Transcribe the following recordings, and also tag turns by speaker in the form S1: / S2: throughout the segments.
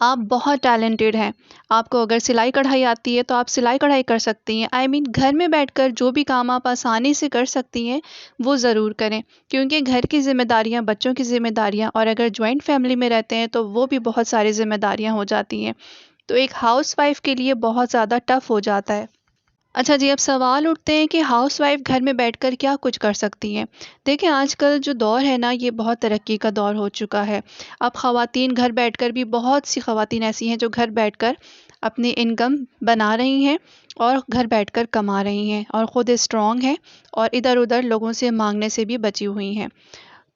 S1: آپ بہت ٹیلنٹڈ ہیں، آپ کو اگر سلائی کڑھائی آتی ہے تو آپ سلائی کڑھائی کر سکتی ہیں، گھر میں بیٹھ کر جو بھی کام آپ آسانی سے کر سکتی ہیں وہ ضرور کریں، کیونکہ گھر کی ذمہ داریاں، بچوں کی ذمہ داریاں، اور اگر جوائنٹ فیملی میں رہتے ہیں تو وہ بھی بہت ساری ذمہ داریاں ہو جاتی ہیں، تو ایک ہاؤس وائف کے لیے بہت زیادہ ٹف ہو جاتا ہے۔ اچھا جی، اب سوال اٹھتے ہیں کہ ہاؤس وائف گھر میں بیٹھ کر کیا کچھ کر سکتی ہیں؟ دیکھیں، آج کل جو دور ہے نا، یہ بہت ترقی کا دور ہو چکا ہے۔ اب خواتین گھر بیٹھ کر بھی، بہت سی خواتین ایسی ہیں جو گھر بیٹھ کر اپنی انکم بنا رہی ہیں اور گھر بیٹھ کر کما رہی ہیں اور خود اسٹرانگ ہیں اور ادھر ادھر لوگوں سے مانگنے سے بھی بچی ہوئی ہیں۔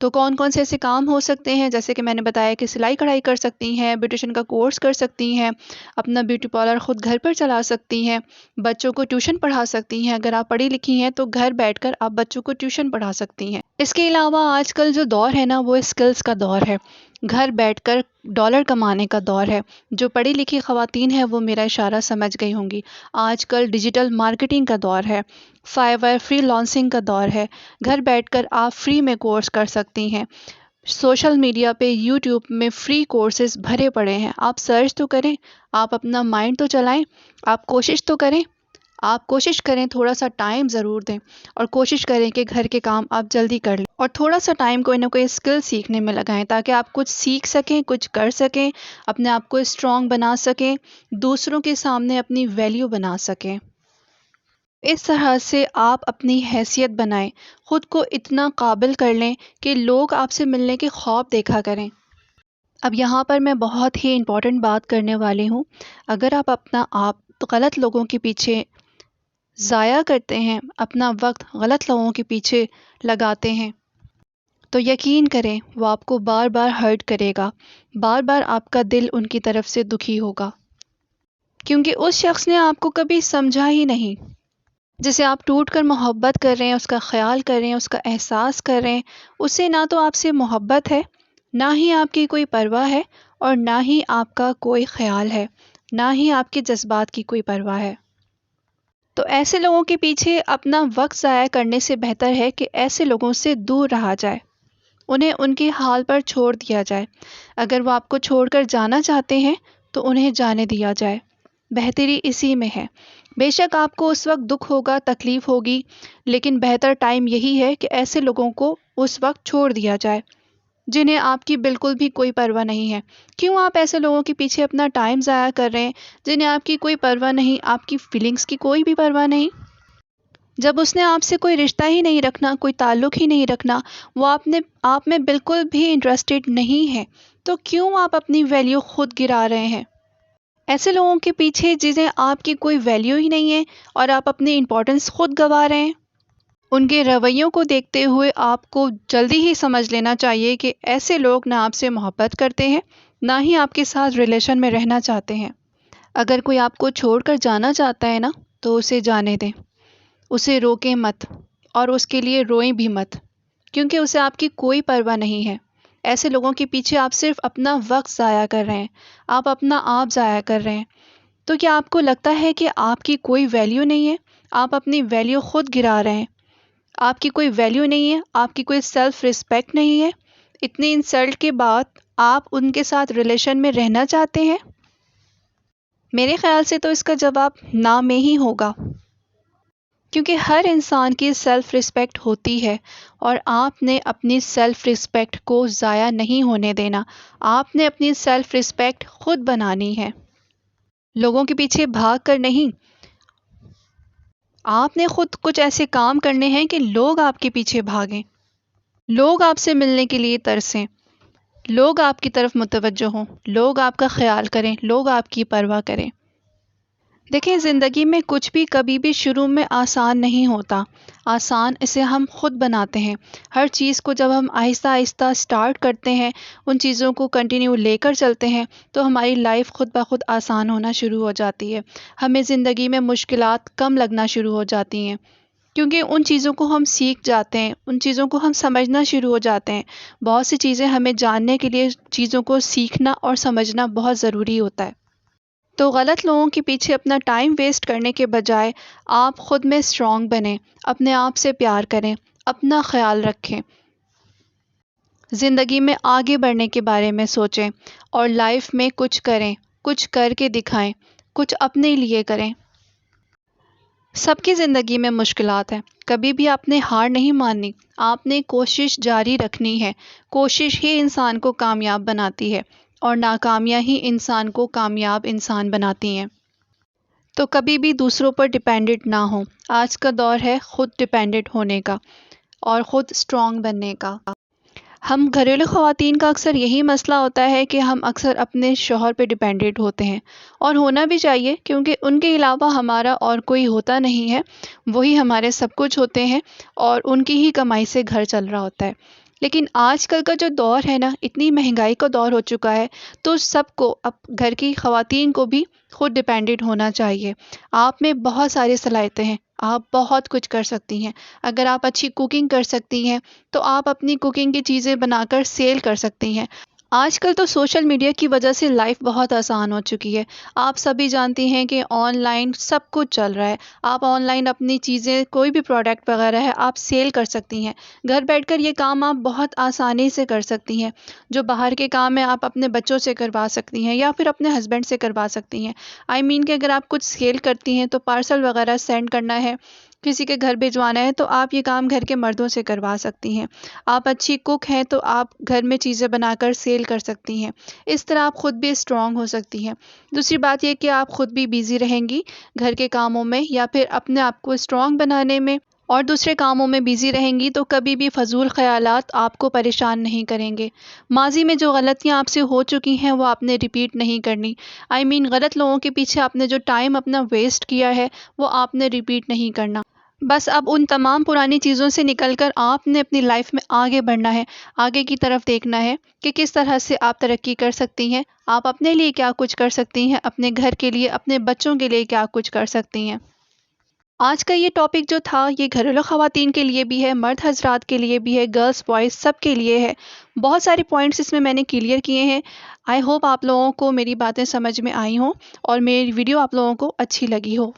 S1: تو کون کون سے ایسے کام ہو سکتے ہیں؟ جیسے کہ میں نے بتایا کہ سلائی کڑھائی کر سکتی ہیں، بیوٹیشن کا کورس کر سکتی ہیں، اپنا بیوٹی پارلر خود گھر پر چلا سکتی ہیں، بچوں کو ٹیوشن پڑھا سکتی ہیں، اگر آپ پڑھی لکھی ہیں تو گھر بیٹھ کر آپ بچوں کو ٹیوشن پڑھا سکتی ہیں۔ اس کے علاوہ آج کل جو دور ہے نا، وہ اسکلز کا دور ہے، گھر بیٹھ کر ڈالر کمانے کا دور ہے۔ جو پڑھی لکھی خواتین ہیں وہ میرا اشارہ سمجھ گئی ہوں گی۔ آج کل ڈیجیٹل مارکیٹنگ کا دور ہے، فائیور فری لانسنگ کا دور ہے، گھر بیٹھ کر آپ فری میں کورس کر سکتی ہیں۔ سوشل میڈیا پہ، یوٹیوب میں فری کورسز بھرے پڑے ہیں، آپ سرچ تو کریں، آپ اپنا مائنڈ تو چلائیں، آپ کوشش تو کریں، آپ کوشش کریں، تھوڑا سا ٹائم ضرور دیں اور کوشش کریں کہ گھر کے کام آپ جلدی کر لیں اور تھوڑا سا ٹائم کوئی نہ کوئی اسکل سیکھنے میں لگائیں تاکہ آپ کچھ سیکھ سکیں، کچھ کر سکیں، اپنے آپ کو اسٹرانگ بنا سکیں، دوسروں کے سامنے اپنی ویلیو بنا سکیں۔ اس طرح سے آپ اپنی حیثیت بنائیں، خود کو اتنا قابل کر لیں کہ لوگ آپ سے ملنے کے خواب دیکھا کریں۔ اب یہاں پر میں بہت ہی امپورٹنٹ بات کرنے والی ہوں۔ اگر آپ اپنا آپ غلط لوگوں کے پیچھے ضائع کرتے ہیں، اپنا وقت غلط لوگوں کے پیچھے لگاتے ہیں، تو یقین کریں وہ آپ کو بار بار ہرٹ کرے گا، بار بار آپ کا دل ان کی طرف سے دکھی ہوگا، کیونکہ اس شخص نے آپ کو کبھی سمجھا ہی نہیں۔ جسے آپ ٹوٹ کر محبت کر رہے ہیں، اس کا خیال کر رہے ہیں، اس کا احساس کر رہے ہیں، اسے نہ تو آپ سے محبت ہے، نہ ہی آپ کی کوئی پرواہ ہے، اور نہ ہی آپ کا کوئی خیال ہے، نہ ہی آپ کے جذبات کی کوئی پرواہ ہے۔ تو ایسے لوگوں کے پیچھے اپنا وقت ضائع کرنے سے بہتر ہے کہ ایسے لوگوں سے دور رہا جائے، انہیں ان کے حال پر چھوڑ دیا جائے۔ اگر وہ آپ کو چھوڑ کر جانا چاہتے ہیں تو انہیں جانے دیا جائے، بہتری اسی میں ہے۔ بے شک آپ کو اس وقت دکھ ہوگا، تکلیف ہوگی، لیکن بہتر ٹائم یہی ہے کہ ایسے لوگوں کو اس وقت چھوڑ دیا جائے جنہیں آپ کی بالکل بھی کوئی پرواہ نہیں ہے۔ کیوں آپ ایسے لوگوں کے پیچھے اپنا ٹائم ضائع کر رہے ہیں جنہیں آپ کی کوئی پرواہ نہیں، آپ کی فیلنگز کی کوئی بھی پرواہ نہیں؟ جب اس نے آپ سے کوئی رشتہ ہی نہیں رکھنا، کوئی تعلق ہی نہیں رکھنا، وہ آپ میں بالکل بھی انٹرسٹڈ نہیں ہے، تو کیوں آپ اپنی ویلیو خود گرا رہے ہیں؟ ایسے لوگوں کے پیچھے جنہیں آپ کی کوئی ویلیو ہی نہیں ہے اور آپ اپنی امپورٹنس خود گنوا رہے ہیں، ان کے رویوں کو دیکھتے ہوئے آپ کو جلدی ہی سمجھ لینا چاہیے کہ ایسے لوگ نہ آپ سے محبت کرتے ہیں، نہ ہی آپ کے ساتھ ریلیشن میں رہنا چاہتے ہیں۔ اگر کوئی آپ کو چھوڑ کر جانا چاہتا ہے نا، تو اسے جانے دیں، اسے روکیں مت اور اس کے لیے روئیں بھی مت، کیونکہ اسے آپ کی کوئی پرواہ نہیں ہے۔ ایسے لوگوں کے پیچھے آپ صرف اپنا وقت ضائع کر رہے ہیں، آپ اپنا آپ ضائع کر رہے ہیں۔ تو کیا آپ کو لگتا ہے کہ آپ کی کوئی ویلیو نہیں ہے؟ آپ اپنی ویلیو خود گرا رہے ہیں۔ آپ کی کوئی ویلیو نہیں ہے، آپ کی کوئی سیلف رسپیکٹ نہیں ہے، اتنی انسلٹ کے بعد آپ ان کے ساتھ ریلیشن میں رہنا چاہتے ہیں؟ میرے خیال سے تو اس کا جواب نہ میں ہی ہوگا، کیونکہ ہر انسان کی سیلف رسپیکٹ ہوتی ہے اور آپ نے اپنی سیلف رسپیکٹ کو ضائع نہیں ہونے دینا۔ آپ نے اپنی سیلف رسپیکٹ خود بنانی ہے، لوگوں کے پیچھے بھاگ کر نہیں۔ آپ نے خود کچھ ایسے کام کرنے ہیں کہ لوگ آپ کے پیچھے بھاگیں، لوگ آپ سے ملنے کے لیے ترسیں، لوگ آپ کی طرف متوجہ ہوں، لوگ آپ کا خیال کریں، لوگ آپ کی پرواہ کریں۔ دیکھیں، زندگی میں کچھ بھی کبھی بھی شروع میں آسان نہیں ہوتا، آسان اسے ہم خود بناتے ہیں۔ ہر چیز کو جب ہم آہستہ آہستہ سٹارٹ کرتے ہیں، ان چیزوں کو کنٹینیو لے کر چلتے ہیں، تو ہماری لائف خود بخود آسان ہونا شروع ہو جاتی ہے، ہمیں زندگی میں مشکلات کم لگنا شروع ہو جاتی ہیں، کیونکہ ان چیزوں کو ہم سیکھ جاتے ہیں، ان چیزوں کو ہم سمجھنا شروع ہو جاتے ہیں۔ بہت سی چیزیں ہمیں جاننے کے لیے چیزوں کو سیکھنا اور سمجھنا بہت ضروری ہوتا ہے۔ تو غلط لوگوں کے پیچھے اپنا ٹائم ویسٹ کرنے کے بجائے آپ خود میں اسٹرانگ بنیں، اپنے آپ سے پیار کریں، اپنا خیال رکھیں۔ زندگی میں آگے بڑھنے کے بارے میں سوچیں اور لائف میں کچھ کریں، کچھ کر کے دکھائیں، کچھ اپنے لیے کریں۔ سب کی زندگی میں مشکلات ہیں، کبھی بھی آپ نے ہار نہیں ماننی، آپ نے کوشش جاری رکھنی ہے۔ کوشش ہی انسان کو کامیاب بناتی ہے اور ناکامیاں ہی انسان کو کامیاب انسان بناتی ہیں۔ تو کبھی بھی دوسروں پر ڈیپینڈنٹ نہ ہوں۔ آج کا دور ہے خود ڈیپینڈنٹ ہونے کا اور خود اسٹرانگ بننے کا۔ ہم گھریلو خواتین کا اکثر یہی مسئلہ ہوتا ہے کہ ہم اکثر اپنے شوہر پہ ڈیپینڈنٹ ہوتے ہیں، اور ہونا بھی چاہیے کیونکہ ان کے علاوہ ہمارا اور کوئی ہوتا نہیں ہے، وہی ہمارے سب کچھ ہوتے ہیں اور ان کی ہی کمائی سے گھر چل رہا ہوتا ہے۔ لیکن آج کل کا جو دور ہے نا، اتنی مہنگائی کا دور ہو چکا ہے، تو سب کو، اب گھر کی خواتین کو بھی خود ڈیپینڈنٹ ہونا چاہیے۔ آپ میں بہت ساری صلاحیتیں ہیں، آپ بہت کچھ کر سکتی ہیں۔ اگر آپ اچھی کوکنگ کر سکتی ہیں تو آپ اپنی کوکنگ کی چیزیں بنا کر سیل کر سکتی ہیں۔ آج کل تو سوشل میڈیا کی وجہ سے لائف بہت آسان ہو چکی ہے۔ آپ سبھی جانتی ہیں کہ آن لائن سب کچھ چل رہا ہے۔ آپ آن لائن اپنی چیزیں، کوئی بھی پروڈکٹ وغیرہ ہے، آپ سیل کر سکتی ہیں۔ گھر بیٹھ کر یہ کام آپ بہت آسانی سے کر سکتی ہیں۔ جو باہر کے کام ہیں آپ اپنے بچوں سے کروا سکتی ہیں یا پھر اپنے ہسبینڈ سے کروا سکتی ہیں۔ کہ اگر آپ کچھ سیل کرتی ہیں تو پارسل وغیرہ سینڈ کرنا ہے، کسی کے گھر بھجوانا ہے، تو آپ یہ کام گھر کے مردوں سے کروا سکتی ہیں۔ آپ اچھی کوک ہیں تو آپ گھر میں چیزیں بنا کر سیل کر سکتی ہیں۔ اس طرح آپ خود بھی اسٹرانگ ہو سکتی ہیں۔ دوسری بات یہ کہ آپ خود بھی بیزی رہیں گی گھر کے کاموں میں یا پھر اپنے آپ کو اسٹرانگ بنانے میں، اور دوسرے کاموں میں بیزی رہیں گی، تو کبھی بھی فضول خیالات آپ کو پریشان نہیں کریں گے۔ ماضی میں جو غلطیاں آپ سے ہو چکی ہیں وہ آپ نے ریپیٹ نہیں کرنی۔ غلط لوگوں کے پیچھے آپ نے جو ٹائم اپنا ویسٹ کیا ہے وہ آپ نے ریپیٹ نہیں کرنا۔ بس اب ان تمام پرانی چیزوں سے نکل کر آپ نے اپنی لائف میں آگے بڑھنا ہے، آگے کی طرف دیکھنا ہے کہ کس طرح سے آپ ترقی کر سکتی ہیں، آپ اپنے لیے کیا کچھ کر سکتی ہیں، اپنے گھر کے لیے، اپنے بچوں کے لیے کیا کچھ کر سکتی ہیں۔ آج کا یہ ٹاپک جو تھا یہ گھریلو خواتین کے لیے بھی ہے، مرد حضرات کے لیے بھی ہے، گرلز بوائز سب کے لیے ہے۔ بہت سارے پوائنٹس اس میں نے کلیئر کیے ہیں۔ آئی ہوپ آپ لوگوں کو میری باتیں سمجھ میں آئی ہوں اور میری ویڈیو آپ لوگوں کو اچھی لگی ہو۔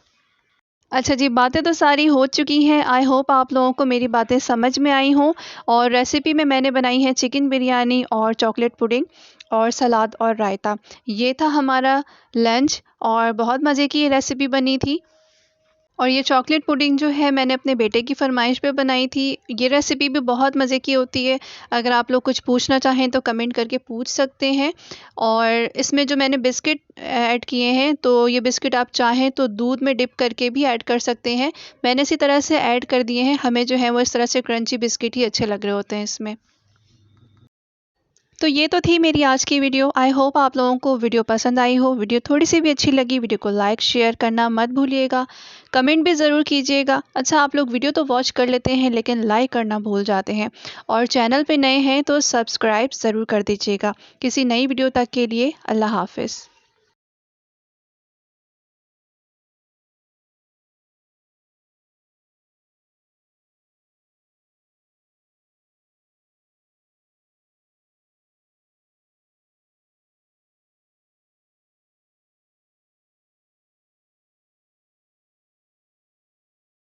S1: اچھا جی، باتیں تو ساری ہو چکی ہیں۔ آئی ہوپ آپ لوگوں کو میری باتیں سمجھ میں آئی ہوں، اور ریسیپی میں نے بنائی ہے چکن بریانی اور چاکلیٹ پڈنگ اور سلاد اور رائتا۔ یہ تھا ہمارا لنچ اور بہت مزے کی یہ ریسیپی بنی تھی۔ اور یہ چاکلیٹ پڈنگ جو ہے میں نے اپنے بیٹے کی فرمائش پہ بنائی تھی۔ یہ ریسیپی بھی بہت مزے کی ہوتی ہے۔ اگر آپ لوگ کچھ پوچھنا چاہیں تو کمنٹ کر کے پوچھ سکتے ہیں۔ اور اس میں جو میں نے بسکٹ ایڈ کیے ہیں، تو یہ بسکٹ آپ چاہیں تو دودھ میں ڈپ کر کے بھی ایڈ کر سکتے ہیں۔ میں نے اسی طرح سے ایڈ کر دیے ہیں، ہمیں جو ہے وہ اس طرح سے کرنچی بسکٹ ہی اچھے لگ رہے ہوتے ہیں اس میں۔ تو یہ تو تھی میری آج کی ویڈیو۔ آئی ہوپ آپ لوگوں کو ویڈیو پسند آئی ہو۔ ویڈیو تھوڑی سی بھی اچھی لگی، ویڈیو کو لائک شیئر کرنا مت بھولیے گا، کمنٹ بھی ضرور کیجیے گا۔ اچھا، آپ لوگ ویڈیو تو واچ کر لیتے ہیں لیکن لائک کرنا بھول جاتے ہیں، اور چینل پہ نئے ہیں تو سبسکرائب ضرور کر دیجیے گا۔ کسی نئی ویڈیو تک کے لیے اللہ حافظ۔